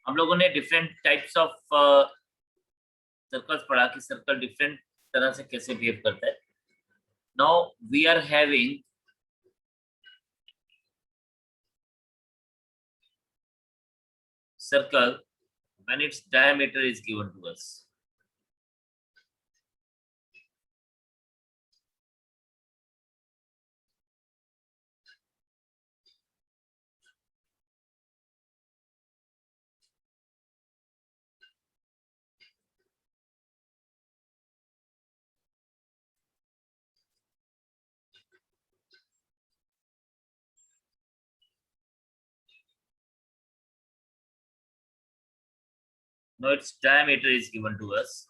हम लोगों ने डिफरेंट टाइप्स ऑफ सर्कल्स पढ़ा कि सर्कल डिफरेंट तरह से कैसे बिहेव करता है. Now we are having circle when its diameter is given to us. Now its diameter is given to us.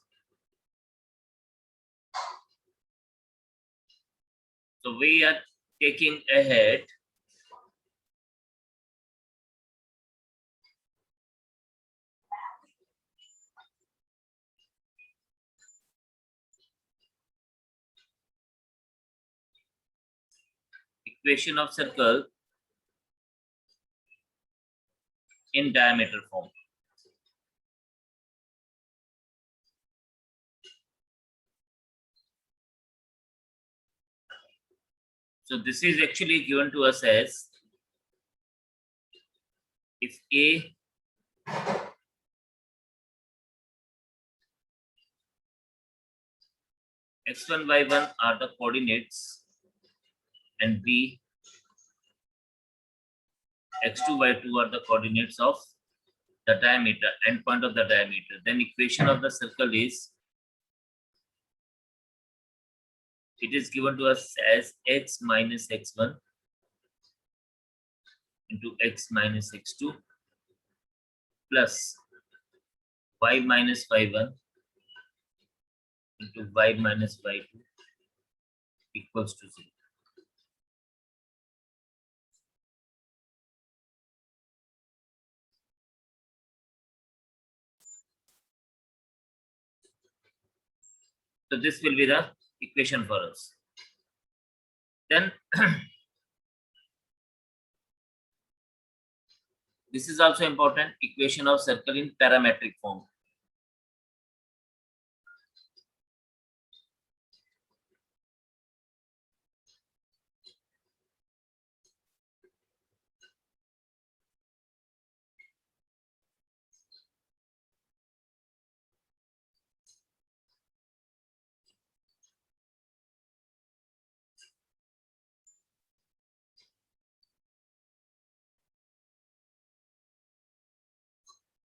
So we are taking ahead equation of circle in diameter form. So this is actually given to us as if A x1 y1 are the coordinates and B x2 y2 are the coordinates of the diameter, end point of the diameter, then equation of the circle is, it is given to us as x minus x1 into x minus x2 plus y minus y1 into y minus y2 equals to 0. So this will be the equation for us. Then this is also important, equation of circle in parametric form.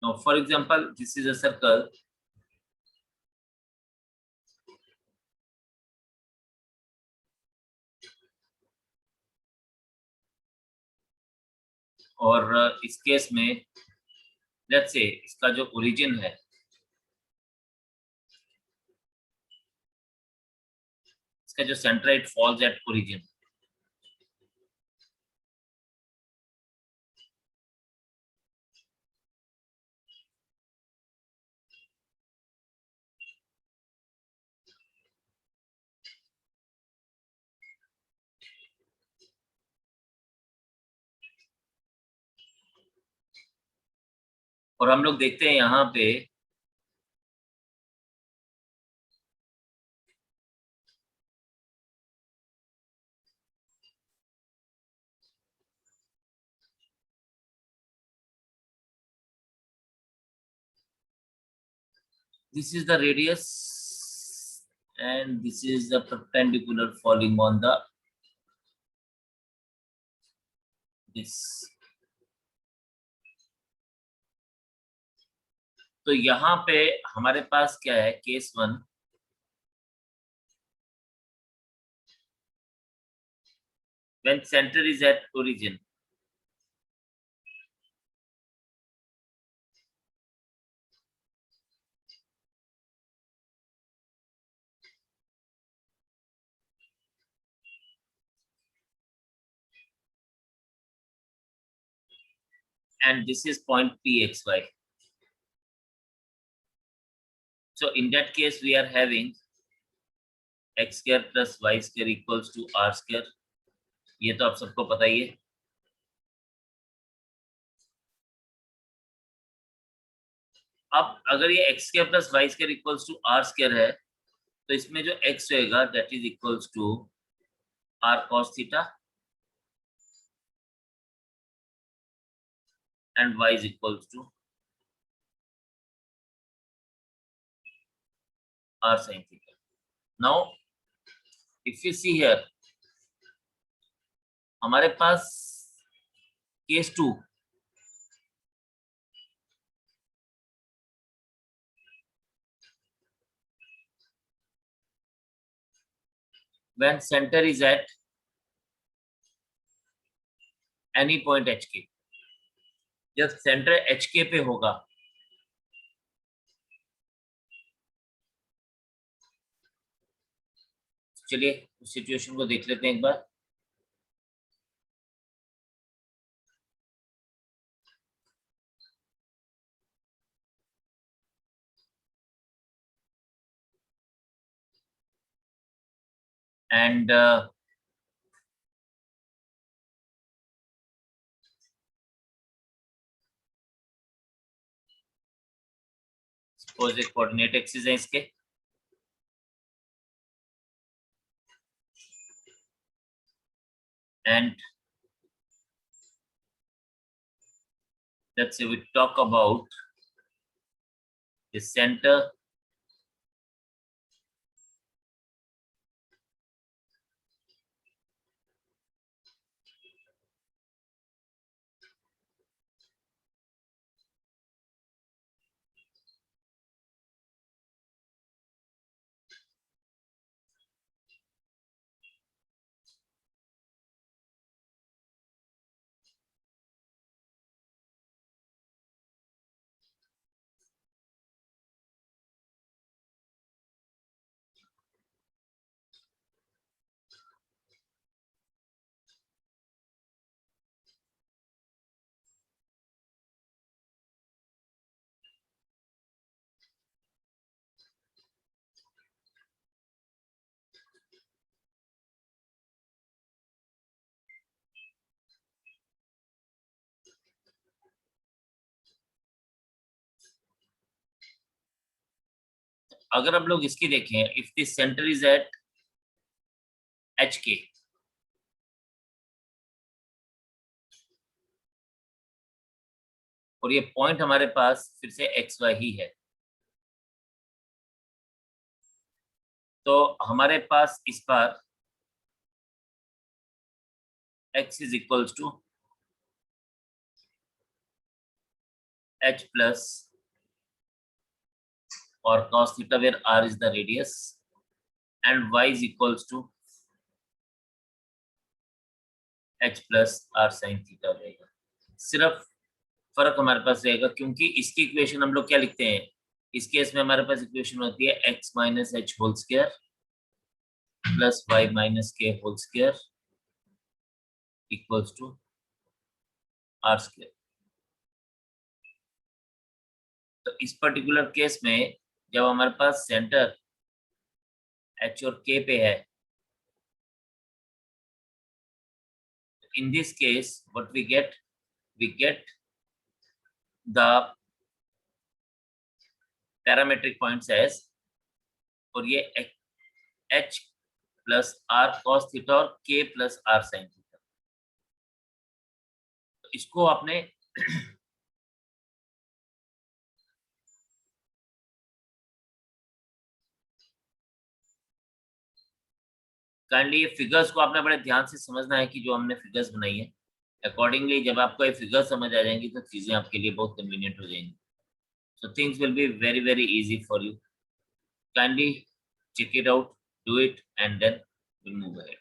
Now, for example, this is a circle. और इस case में let's say इसका जो origin है इसका जो centroid false at origin, और हम लोग देखते हैं यहाँ पे this is the radius and this is the perpendicular falling on the this. तो यहाँ पे हमारे पास क्या है, case 1, when center is at origin, and this is point pxy. So in that case we are having x square plus y square equals to r square. ये तो आप सबको पता ही है. अब अगर ये x square plus y square equals to r square है, तो इसमें जो एक्स रहेगा that is equals to r cos theta and y is equals to r sin theta. Now, if you see here, हमारे पास case 2 when center is at any point hk, जब centre hk पे होगा, चलिए उस situation को देख लेते हैं एक बार. And suppose एक कोऑर्डिनेट एक्सिस है इसके, and let's say we talk about the center अगर हम लोग इसकी देखें, if this centre is at h k, और ये पॉइंट हमारे पास फिर से एक्स वाई ही है, तो हमारे पास इस बार x is equals to h plus or cos theta where r is the radius, and y is equals to h plus r sin theta रहेगा. सिर्फ फर्क हमारे पास रहेगा क्योंकि इसकी इक्वेशन हम लोग क्या लिखते हैं, इस केस में हमारे पास इक्वेशन होती है x minus h whole square plus y minus k whole square equals to r square. तो इस पर्टिकुलर केस में जब हमारे पास सेंटर एच और के पे है, in this case what we get the parametric points as, और ये h plus r cos theta और k plus r sine theta. तो इसको आपने काइंडली ये फिगर्स को आपने बड़े ध्यान से समझना है कि जो हमने फिगर्स बनाई है, अकॉर्डिंगली जब आपको ये फिगर समझ आ जाएंगी तो चीजें आपके लिए बहुत कन्वीनियंट हो जाएंगी. So things will be very very easy for you. Kindly check it out, do it, and then we'll move ahead.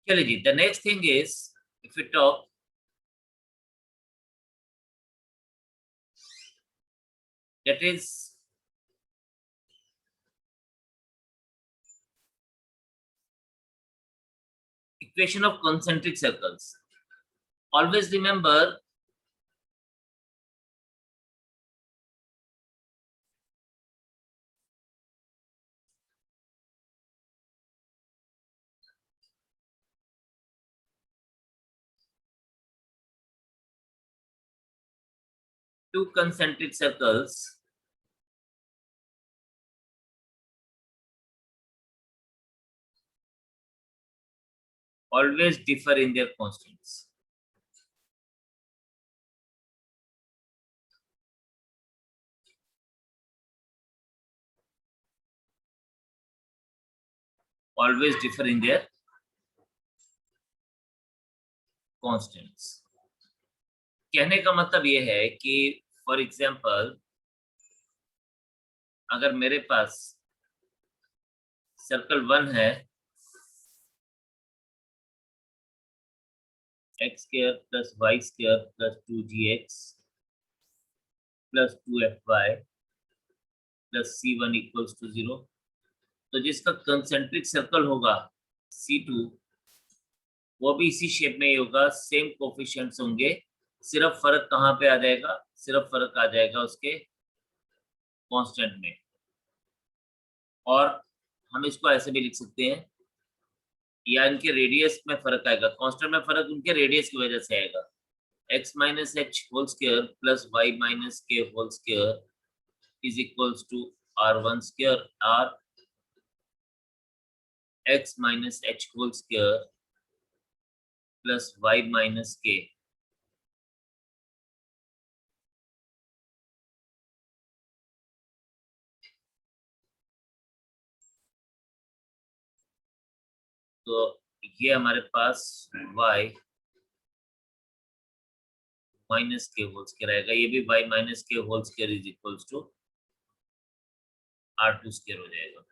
चलिए जी, the next thing is if we talk that is equation of concentric circles. Always remember two concentric circles always differ in their constants. Always differ in their constants. कहने का मतलब ये है कि for example अगर मेरे पास circle 1 है x square plus y square plus 2gx plus 2fy plus c1 equals to 0, तो जिसका कंसेंट्रिक सर्कल होगा C2 वो भी इसी शेप में ही होगा, सेम कोफिशिएंट्स होंगे, सिर्फ फर्क कहाँ पे आ जाएगा, सिर्फ फर्क आ जाएगा उसके कांस्टेंट में। और हम इसको ऐसे भी लिख सकते हैं या इनके रेडियस में फर्क आएगा, कांस्टेंट में फर्क उनके रेडियस की वजह से आएगा। x minus h whole square plus y minus k whole square is equals to r1 square r x minus h whole square plus y minus k. तो ये हमारे पास y minus k whole square आएगा, ये भी y minus k whole square is equals to r2 square हो जाएगा।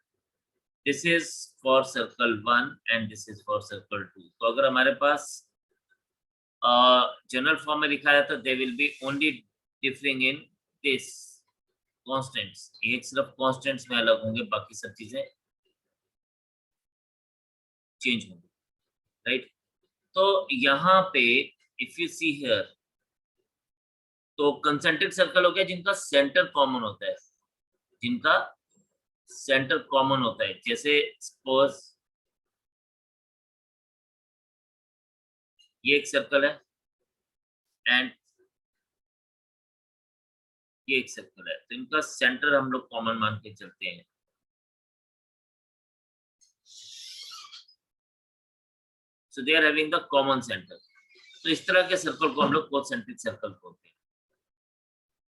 This is for circle 1 and this is for circle 2। तो अगर हमारे पास जनरल फॉर्म में लिखा है तो they will be only differing in this constants, एक सिर्फ कांस्टेंट्स में अलग होंगे, बाकी सब चीजें चेंज होंगी, राइट। तो यहाँ पे इफ यू सी हियर तो कंसेंट्रिक सर्कल हो गया जिनका सेंटर कॉमन होता है, जिनका सेंटर कॉमन होता है, जैसे सपोज ये एक सर्कल है एंड ये एक सर्कल है, तो इनका सेंटर हम लोग कॉमन मान के चलते हैं। So they are having the common centre, तो इस तरह के सर्कल को हम लोग कॉन्सेंट्रिक सर्कल बोलते हैं।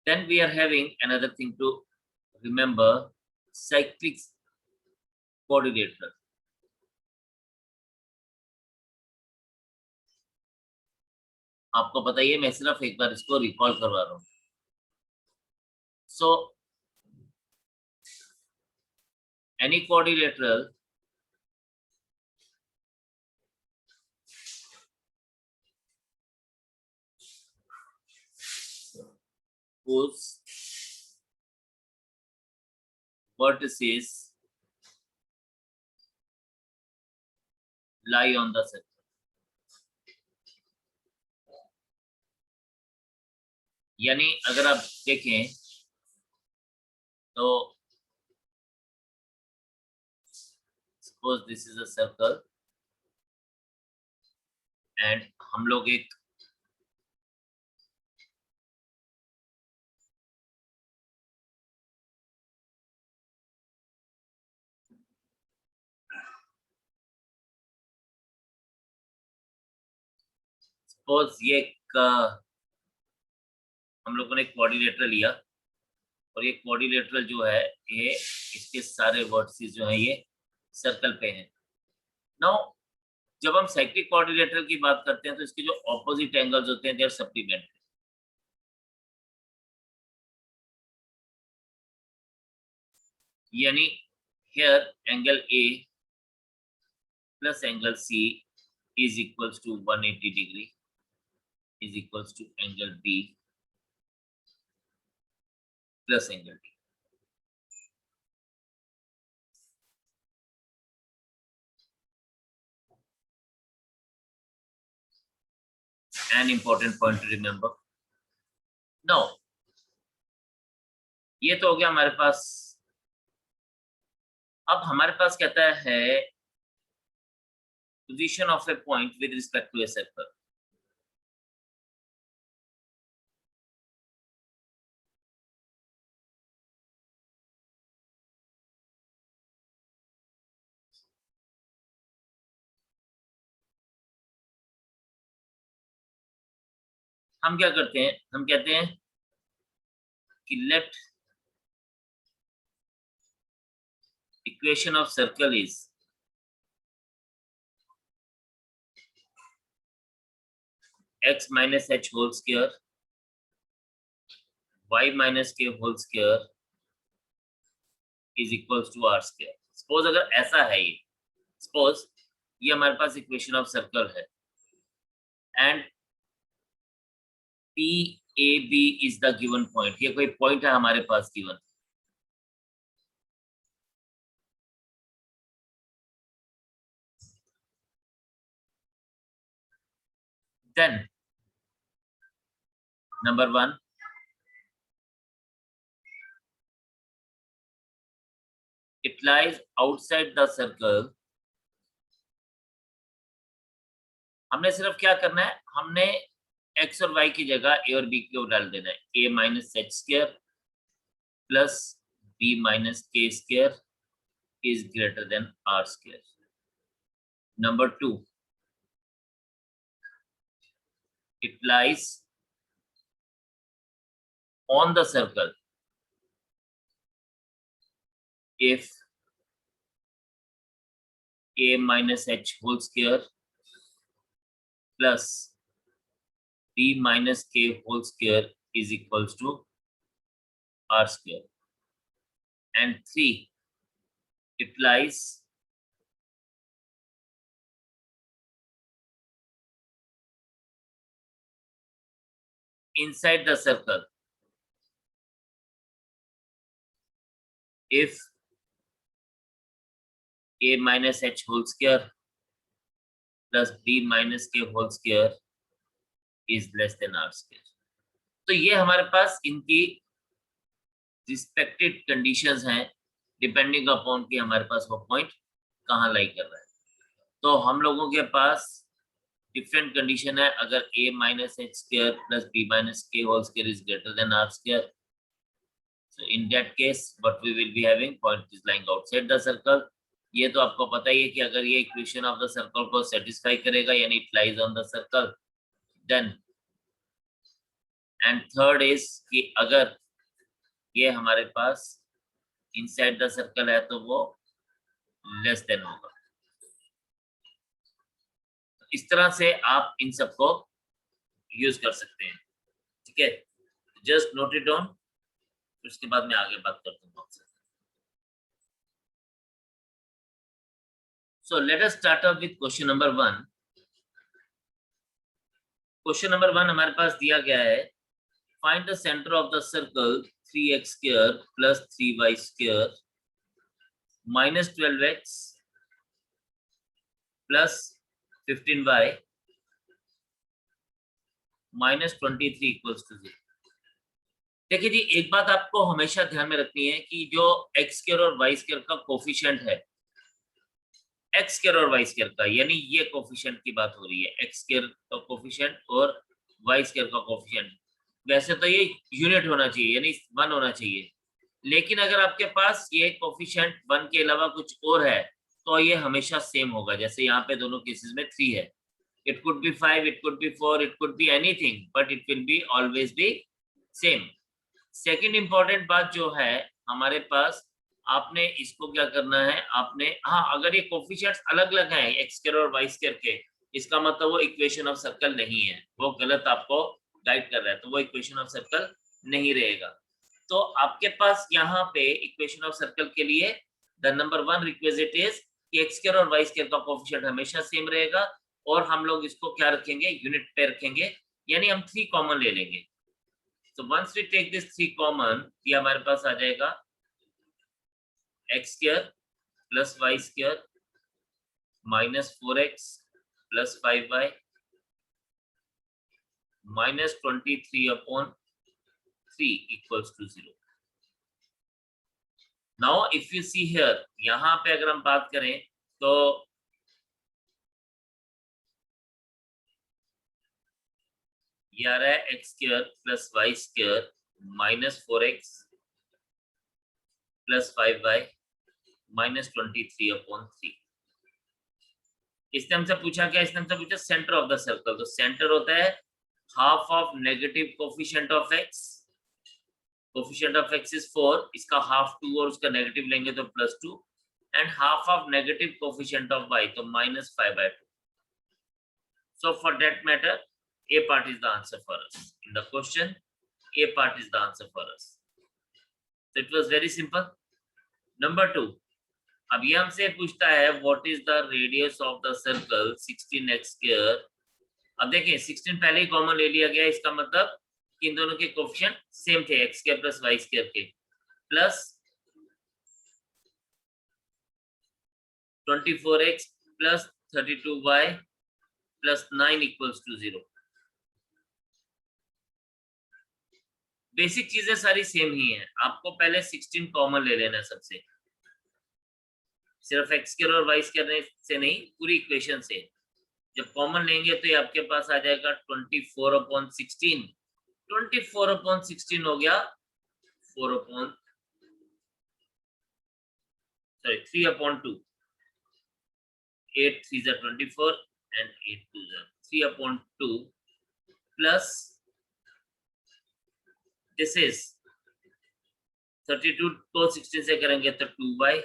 Then we are having another thing to remember, cyclic coordinator. आपको पता ही है, मैं सिर्फ एक बार इसको रिकॉल करवा रहा हूँ। So any quadrilateral whose vertices lie on the circle, यानी अगर आप देखें तो suppose this is a circle and हम लोग एक सपोज ये हम लोगों ने क्वाड्रिलेटरल लिया और ये क्वाड्रिलेटरल जो है ये इसके सारे वर्टिसेस जो है ये सर्कल पे हैं। नाउ जब हम साइक्लिक क्वाड्रिलेटरल की बात करते हैं तो इसके जो ऑपोजिट एंगल्स होते हैं दे आर सप्लीमेंट्री, यानी here angle a plus angle c is equals to 180 degree is equals to angle B plus angle D. An important point to remember. Now, ये तो हो गया हमारे पास। अब हमारे पास कहता है position of a point with respect to a circle. हम क्या करते हैं, हम कहते हैं कि let equation of circle is x minus h whole square y minus k whole square is equals to r square। Suppose अगर ऐसा है, ये सपोज ये हमारे पास इक्वेशन ऑफ सर्कल है and p a b is the given point, ये कोई पॉइंट है हमारे पास given. Then number 1, it lies outside the circle। हमने सिर्फ क्या करना है, हमने x और y की जगह a और b को डाल देना है। a minus h square plus b minus k square is greater than r square. Number 2, it lies on the circle if a minus h whole square plus b minus k whole square is equals to r square। And 3, it lies inside the circle if a minus h whole square plus b minus k whole square is less than r square। तो ये हमारे पास इनकी respected conditions हैं depending upon कि हमारे पास वो point कहाँ लाई कर रहा है। तो हम लोगों के पास डिफरेंट कंडीशन है। अगर a minus h square plus b minus k whole square is greater than r square, so in that case what we will be having, point is lying outside the circle। ये तो आपको पता ही है कि अगर ये इक्वेशन ऑफ द सर्कल को satisfy करेगा यानी it lies on the circle. Then and third is कि अगर ये हमारे पास इनसाइड द सर्कल है तो वो लेस देन होगा। इस तरह से आप इन सबको यूज कर सकते हैं, ठीक है। जस्ट नोट इट डाउन, उसके बाद मैं आगे बात करता हूँ आपसे। So let us start off with question number 1। Question number 1 हमारे पास दिया गया है, find the center of the circle 3x square plus 3y square minus 12x plus 15y minus 23 equals to 0। देखिए जी, एक बात आपको हमेशा ध्यान में रखनी है कि जो x स्क्वायर और y स्क्वायर का कोफिशिएंट है, x स्क्वायर और y स्क्वायर का, यानी ये कोफिशिएंट की बात हो रही है, x स्क्वायर का कोफिशिएंट और y स्क्वायर का कोफिशिएंट। वैसे तो ये यूनिट होना चाहिए यानी 1 होना चाहिए, लेकिन अगर आपके पास ये कोफिशिएंट 1 के अलावा कुछ और है तो ये हमेशा सेम होगा। जैसे यहाँ पे दोनों केसेस में 3 है, it could be 5, it could be 4, it could be anything, but it will be always be same. Second important बात जो है हमारे पास, आपने इसको क्या करना है, आपने अगर ये कोफिशिएंट्स अलग अलग हैं एक्स स्क्वायर और वाई स्क्वायर के, इसका मतलब वो इक्वेशन ऑफ सर्कल नहीं है, वो गलत आपको गाइड कर रहा है, तो वो इक्वेशन ऑफ सर्कल नहीं रहेगा। तो आपके पास यहाँ पे इक्वेशन ऑफ सर्कल के लिए द नंबर 1 रिक्विजिट इज कि एक्स स्क्वायर और वाई स्क्वायर का कोफिशिएंट हमेशा सेम रहेगा, और हम लोग इसको क्या रखेंगे, यूनिट पे रखेंगे, यानी हम 3 कॉमन ले लेंगे। So once we take this 3 common, ये हमारे पास आ जाएगा x square plus y square minus 4x plus 5y minus 23/3 equals to 0। Now if you see here, यहाँ पे अगर हम बात करें तो ये आ रहा है x square plus y square minus 4x plus 5y minus 23/3। इसने हमसे पूछा क्या, इसने हमसे पूछा सेंटर ऑफ द सर्कल। तो सेंटर होता है half of negative coefficient of x, coefficient of x is 4, इसका हाफ 2 और उसका नेगेटिव लेंगे तो +2, and half of negative coefficient of y तो -5/2. So for that matter, A part is the answer for us. In the question, A part is the answer for us. So it was very simple. Number 2. अब ये हमसे पूछता है what is the radius of the circle 16x square. अब देखें 16 पहले ही common ले लिया गया, इसका मतलब कि इन दोनों के कोफिशिएंट सेम थे x square plus y square के, plus 24x plus 32y plus 9 equals to 0. Basic चीजें सारी सेम ही हैं, आपको पहले 16 कॉमन ले लेना है सबसे, सिर्फ x स्क्वायर और y स्क्वायर से नहीं, पूरी इक्वेशन से. जब कॉमन लेंगे तो ये आपके पास आ जाएगा 24/16. 24/16 हो गया 3/2. 8 3s are 24 and 8 2s are 3/2 plus this is 32 को 16 से करेंगे तो 2y,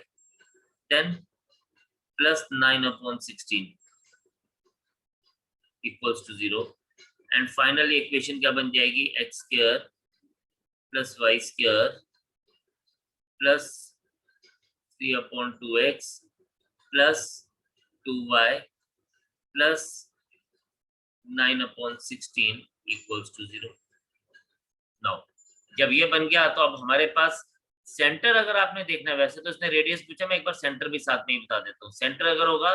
then plus 9/16 equals to 0. And finally equation क्या बन जाएगी, x square plus y square plus 3/2x plus 2y plus 9/16 equals to 0. Now जब ये बन गया तो अब हमारे पास सेंटर अगर आपने देखना है, वैसे तो इसने रेडियस पूछा, मैं एक बार सेंटर भी साथ में ही बता देता हूँ. सेंटर अगर होगा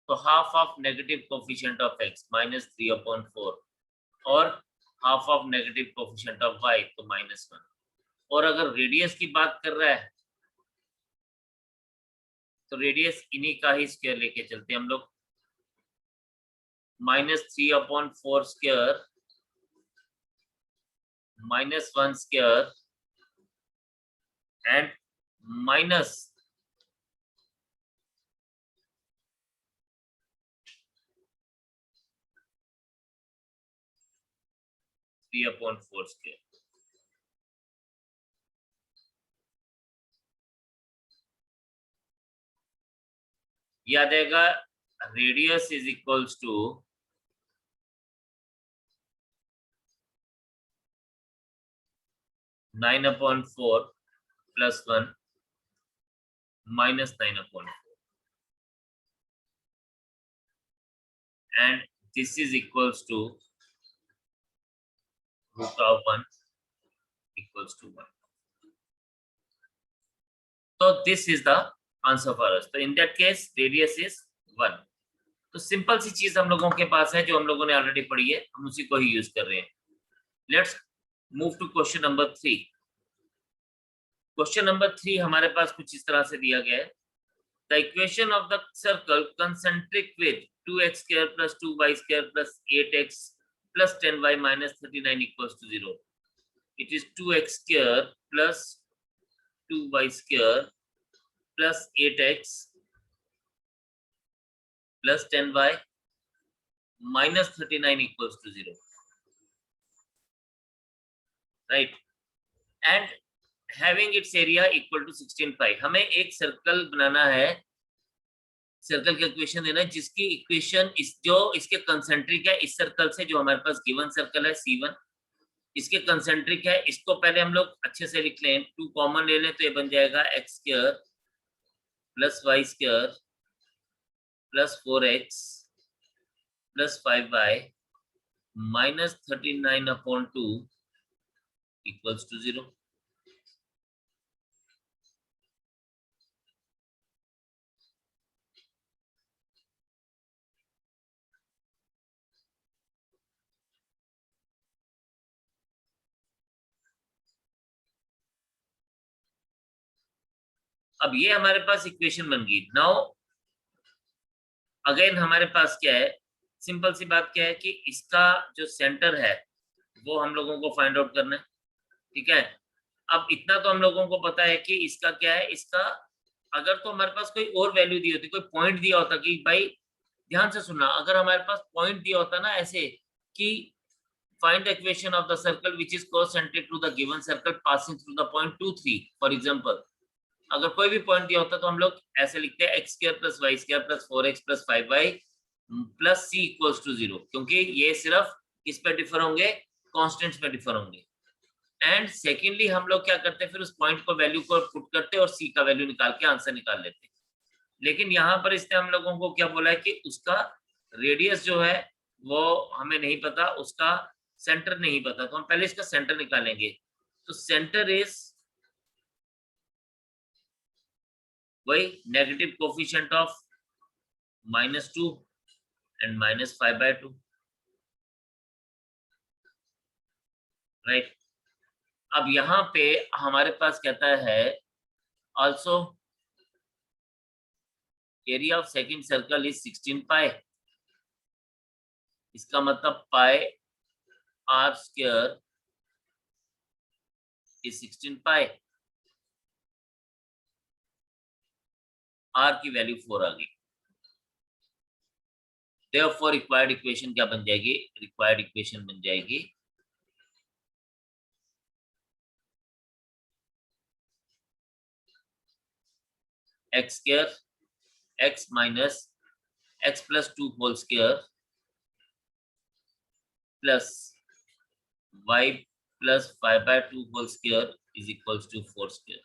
तो half of negative coefficient of x -3/4 और half of negative coefficient of y तो -1. और अगर रेडियस की बात कर रहा है तो रेडियस इन्हीं का ही स्क्वायर लेके चलते हैं हम लोग. -3/4 square -1 square and minus (3/4 square. याद आएगा, radius is equals to 9/4 plus 1 minus 9/4, and this is equals to root of 1 equals to 1. So this is the answer for us. So in that case radius is 1. तो simple सी चीज हम लोगों के पास है जो हम लोगों ने ऑलरेडी पढ़ी है, हम उसी को ही यूज कर रहे हैं. Let's move to question number 3. Question number 3 हमारे पास कुछ इस तरह से दिया गया है. The equation of the circle concentric with 2x square plus 2y square plus 8x प्लस 10y minus 39 equals to 0. It is 2x square plus 2y square plus 8x plus 10y minus 39 equals to 0, right? And having its area equal to 16 pi. हमें एक circle बनाना है, circle का equation देना है जिसकी equation जो इसके कंसेंट्रिक है इस सर्कल से, जो हमारे पास गिवन सर्कल है C1, इसके कंसेंट्रिक है. इसको पहले हम लोग अच्छे से लिख लें, 2 कॉमन ले लें तो ये बन जाएगा x square plus y square plus 4x plus 5y minus 39/2 equals to 0. अब ये हमारे पास इक्वेशन बन गई. नाउ अगेन हमारे पास क्या है, सिंपल सी बात क्या है कि इसका जो सेंटर है वो हम लोगों को फाइंड आउट करना है. ठीक है, अब इतना तो हम लोगों को पता है कि इसका क्या है, इसका अगर तो हमारे पास कोई और वैल्यू दी होती, कोई पॉइंट दिया होता कि भाई ध्यान से सुनना, अगर हमारे पास पॉइंट दिया होता ना ऐसे कि Find the equation of the circle which is concentric to the given circle passing through the point 2, 3. For example, अगर कोई भी पॉइंट दिया होता तो हम लोग ऐसे लिखते हैं x square plus y square plus 4x plus 5y plus c equals to 0, क्योंकि ये सिर्फ किस पे डिफर होंगे, कॉन्स्टेंट्स पे डिफर होंगे। एंड सेकेंडली हम लोग क्या करते हैं, फिर उस पॉइंट को वैल्यू को पुट करते हैं और c का वैल्यू निकाल के आंसर निकाल लेते हैं। लेकिन यहाँ पर इसने हम लोगों को क्या बोला है कि उसका रेडियस जो है वो हमें नहीं पता, उसका सेंटर नहीं पता, तो हम पहले इसका सेंटर निकालेंगे। तो सेंटर इज वही negative coefficient of -2 and -5/2, right. अब यहाँ पे हमारे पास कहता है also area of second circle is 16 पाई। इसका मतलब पाई r square is 16 pi, r की वैल्यू 4 आ गई। Therefore रिक्वायर्ड इक्वेशन क्या बन जाएगी, रिक्वायर्ड इक्वेशन बन जाएगी x square x minus x plus 2 whole square plus y plus 5/2 whole square is equals to 4 square.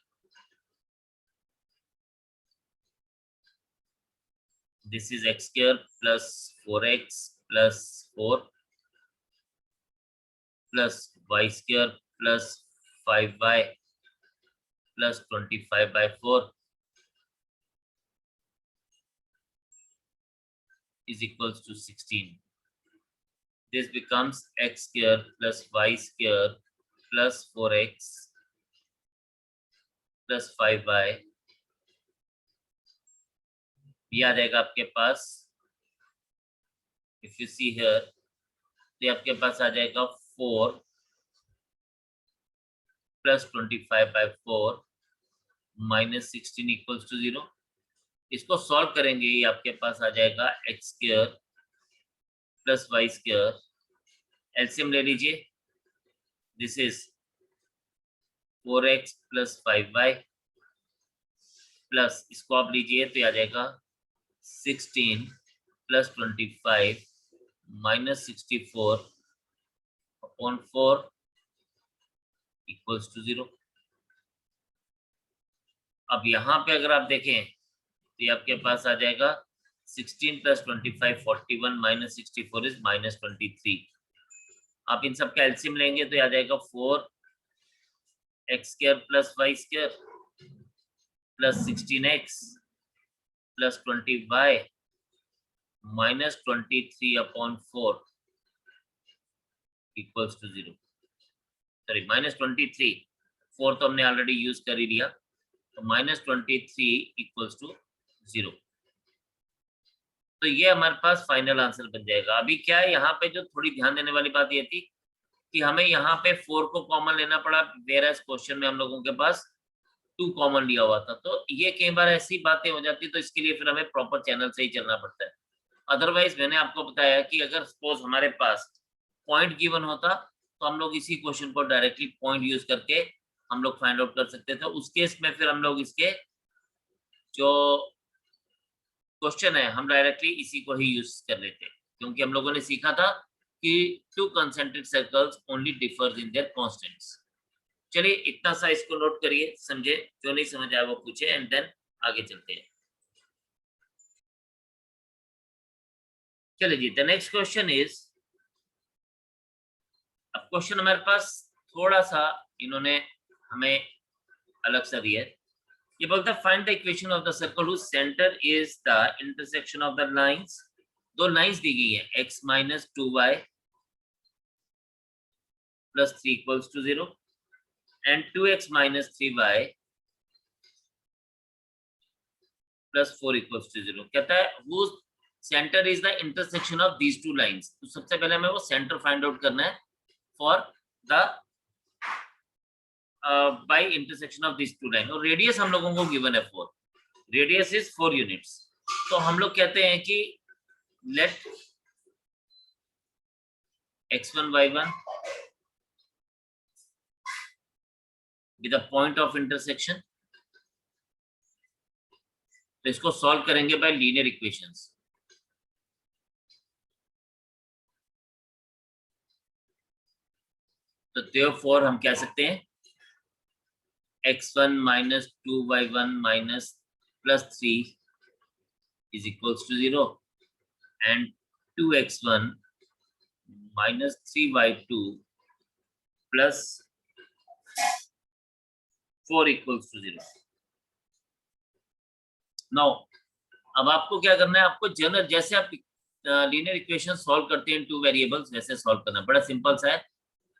This is x square plus 4x plus 4 plus y square plus 5y plus 25/4 is equals to 16. This becomes x square plus y square plus 4x plus 5y, ये आ जाएगा आपके पास। If you see here तो आपके पास आ जाएगा 4 plus 25/4 minus 16 equals to 0। इसको solve करेंगे, ये आपके पास आ जाएगा x square plus y square, LCM ले लीजिए। This is 4x plus 5y plus इसको आप लीजिए तो आ जाएगा 16 plus 25 minus 64 upon 4 equals to 0। अब यहाँ पे अगर आप देखें तो ये आपके पास आ जाएगा 16 प्लस 25 41 माइनस 64 इज माइनस 23। आप इन सब का एलसीएम लेंगे तो आ जाएगा 4x square plus y square plus 16x plus 20y minus 23 upon 4 equals to 0। Sorry minus 23, 4 तो हमने ऑलरेडी यूज कर ही लिया, तो माइनस 23 इक्वल्स टू 0। तो ये हमारे पास फाइनल आंसर बन जाएगा। अभी क्या है, यहाँ पे जो थोड़ी ध्यान देने वाली बात ये थी कि हमें यहाँ पे 4 को कॉमन लेना पड़ा, वेयर क्वेश्चन में हम लोगों के पास 2 कॉमन लिया हुआ था। तो ये कई बार ऐसी बातें हो जाती, तो इसके लिए फिर हमें प्रॉपर चैनल से ही चलना पड़ता है। अदरवाइज मैंने आपको बताया कि अगर सपोज हमारे पास पॉइंट गिवन होता तो हम लोग इसी क्वेश्चन को डायरेक्टली पॉइंट यूज करके हम लोग फाइंड आउट कर सकते थे। उस केस में फिर हम लोग इसके जो क्वेश्चन है हम डायरेक्टली इसी को ही यूज कर लेते, क्योंकि हम लोगों ने सीखा था कि 2 concentric circles only differs in their constants. चलिए इतना सा इसको नोट करिए, समझे, जो नहीं समझ आया वो पूछे, एंड देन आगे चलते हैं। चलिए जी, द नेक्स्ट क्वेश्चन इज, अब क्वेश्चन हमारे पास थोड़ा सा इन्होंने हमें अलग सा दिया है। ये बोलता है find the equation of the circle whose centre is the intersection of the lines. दो लाइंस दी गई है, x minus 2y plus 3 equals to 0 and 2x minus 3y plus 4 equals to 0। कहता है whose centre is the intersection of these two lines. तो सबसे पहले हमें वो सेंटर फाइंड आउट करना है for the by intersection of this two line. और रेडियस हम लोगों को गिवन है 4, रेडियस इज 4 यूनिट्स। तो हम लोग कहते हैं कि late x1 y1 with a point of intersection. तो इसको सॉल्व करेंगे बाय लीनियर इक्वेशंस. तो therefore हम कह सकते हैं x1 minus 2y1 minus plus 3 is equals to 0 and 2x1 minus 3y2 plus 4 equals to 0. Now अब आपको क्या करना है, आपको जनरल जैसे आप लीनियर इक्वेशन सॉल्व करते हैं टू वेरिएबल्स वैसे सॉल्व करना. बड़ा सिंपल सा है.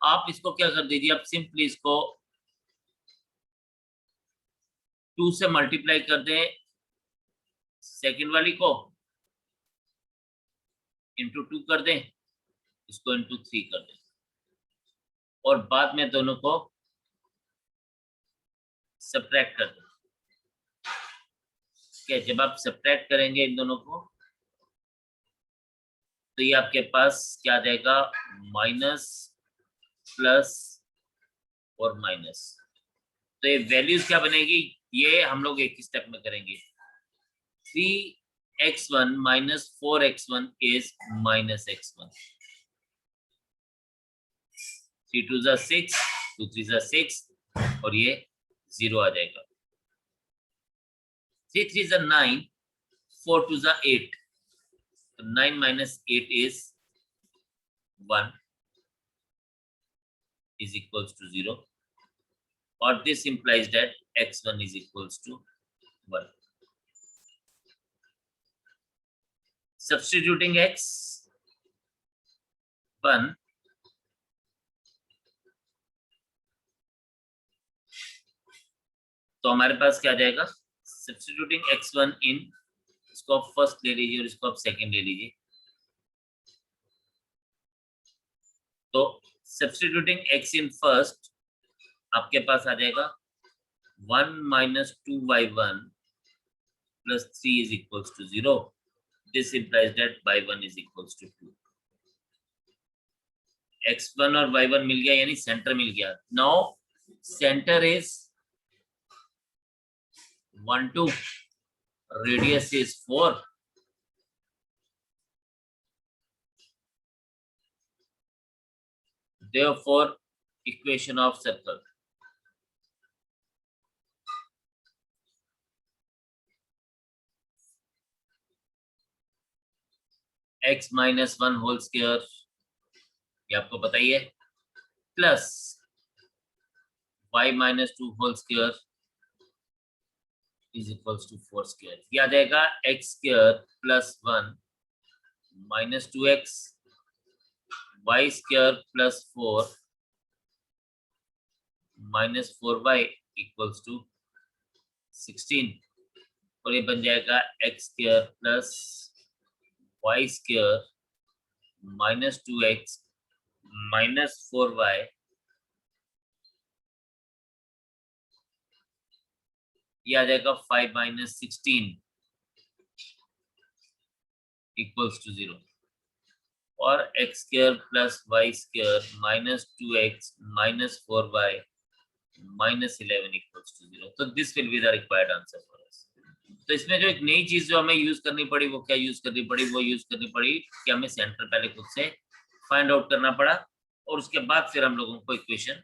आप इसको क्या कर दीजिए, आप सिंपली इसको 2 से मल्टीप्लाई कर दें सेकंड वाली को, इंटू 2 कर दें, इसको इंटू 3 कर दें और बाद में दोनों को सब्ट्रैक्ट कर दें. क्या जब आप सब्ट्रैक्ट करेंगे इन दोनों को तो ये आपके पास क्या आ जाएगा, माइनस प्लस और माइनस. तो ये वैल्यूज क्या बनेगी, ये हम लोग एक स्टेप में करेंगे. 3x1 minus 4x1 is minus x1. 3 2 is 6, 2 3 is 6 और ये 0 आ जाएगा. 3 3 is 9, 4 2 is 8. So 9 minus 8 is 1 is equals to 0. Or this implies that x1 is equals to 1. Substituting x1 तो हमारे पास क्या आ जाएगा, सब्स्टिट्यूटिंग x1 इन, इसको आप फर्स्ट ले लीजिए और इसको आप सेकंड ले लीजिए. तो सब्स्टिट्यूटिंग x इन फर्स्ट आपके पास आ जाएगा 1 minus 2y1 plus 3 is equals to 0. This implies that y1 is equals to 2. x1 और y1 मिल गया यानी सेंटर मिल गया. Now center is 1 2, radius is 4. Therefore equation of circle x minus 1 whole square, ये आपको पता ही है, plus y minus 2 whole square is equals to 4 square. ये आ जाएगा x square plus 1 minus 2x y square plus 4 minus 4y equals to 16 और ये बन जाएगा x square plus y square minus 2x minus 4y ये आ जाएगा 5 minus 16 equals to 0 और x square plus y square minus 2x minus 4y minus 11 equals to 0. तो this will be the required answer for us. तो इसमें जो एक नई चीज जो हमें यूज करनी पड़ी वो क्या यूज करनी पड़ी, वो यूज करनी पड़ी कि हमें सेंटर पहले खुद से फाइंड आउट करना पड़ा और उसके बाद फिर हम लोगों को इक्वेशन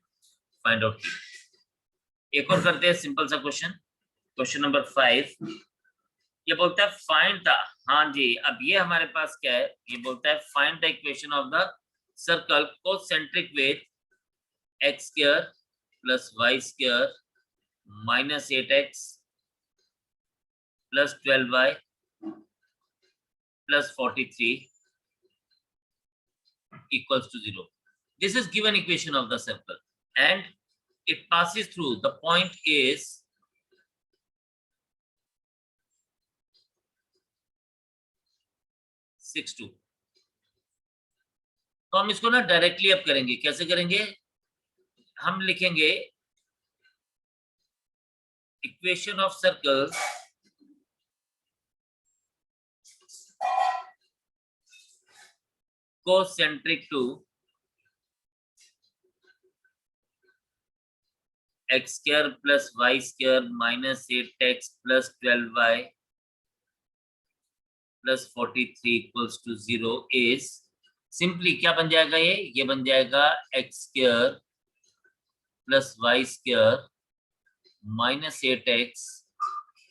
फाइंड आउट की. एक और करते हैं सिंपल सा क्वेश्चन. क्वेश्चन नंबर 5 ये बोलता है फाइंड द, हाँ जी, अब ये हमारे पास क्या है, ये बोलता है find the equation of the circle concentric with x square plus y square minus 8x plus 12y plus 43 equals to 0. This is given equation of the circle and it passes through, the point is 6 2. तो हम इसको ना directly अब करेंगे. कैसे करेंगे, हम लिखेंगे equation of circles concentric to x square plus y square minus 8x plus 12y plus 43 equals to 0 is simply क्या बन जाएगा? ये बन जाएगा x square plus y square minus 8x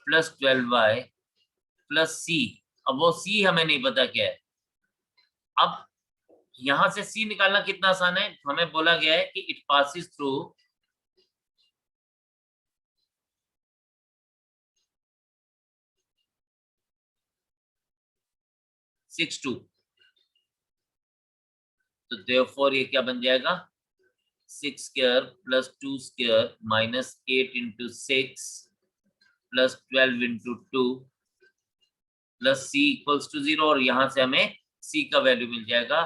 plus 12y plus c। अब वो c हमें नहीं पता क्या है। अब यहां से c निकालना कितना आसान है। हमें बोला गया है कि इट पासिस थ्रू 6 2। तो देयरफॉर ये क्या बन जाएगा? 6 square plus 2 square minus 8 into 6 plus 12 into 2 plus c equals to 0। और यहां से हमें c का वैल्यू मिल जाएगा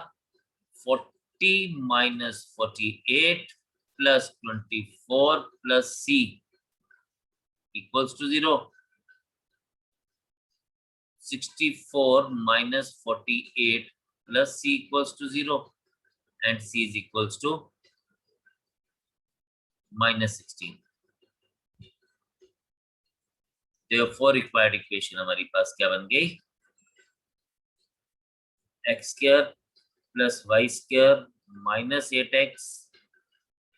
40 minus 48 plus 24 plus c equals to 0। 64 minus 48 plus c equals to 0 and c is equals to minus 16। Therefore required equation हमारी पास क्या बन गई? x square plus y square minus 8x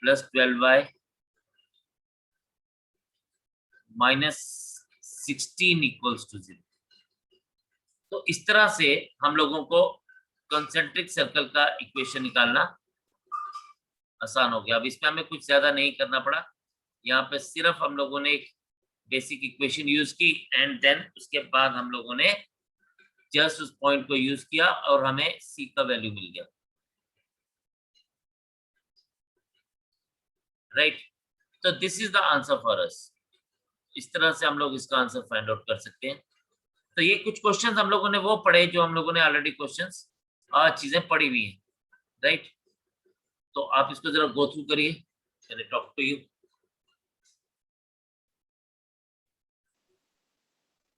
plus 12y minus 16 equals to 0। तो इस तरह से हम लोगों को कंसेंट्रिक सर्कल का इक्वेशन निकालना आसान हो गया। अब इसमें हमें कुछ ज्यादा नहीं करना पड़ा। यहाँ पे सिर्फ हम लोगों ने एक बेसिक इक्वेशन यूज की एंड देन उसके बाद हम लोगों ने जस्ट उस पॉइंट को यूज किया और हमें c का वैल्यू मिल गया। राइट, तो this is the answer for us. इस तरह से हम लोग इसका आंसर फाइंड आउट कर सकते हैं। तो ये कुछ क्वेश्चंस हम लोगों ने वो पढ़े जो हम लोगों ने ऑलरेडी क्वेश्चंस चीजें पढ़ी हुई हैं। राइट, तो आप इसको जरा गो थ्रू करिए। Can I talk to you?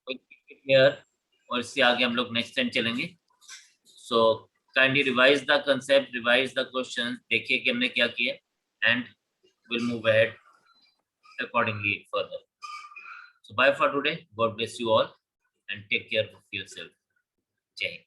Here और इससे आगे हम लोग नेक्स्ट टाइम चलेंगे। So kindly revise the concept, revise the question, देखिए कि हमने क्या किया and will move ahead accordingly further. So bye for today. God bless you all and take care of yourself. Jai Hind.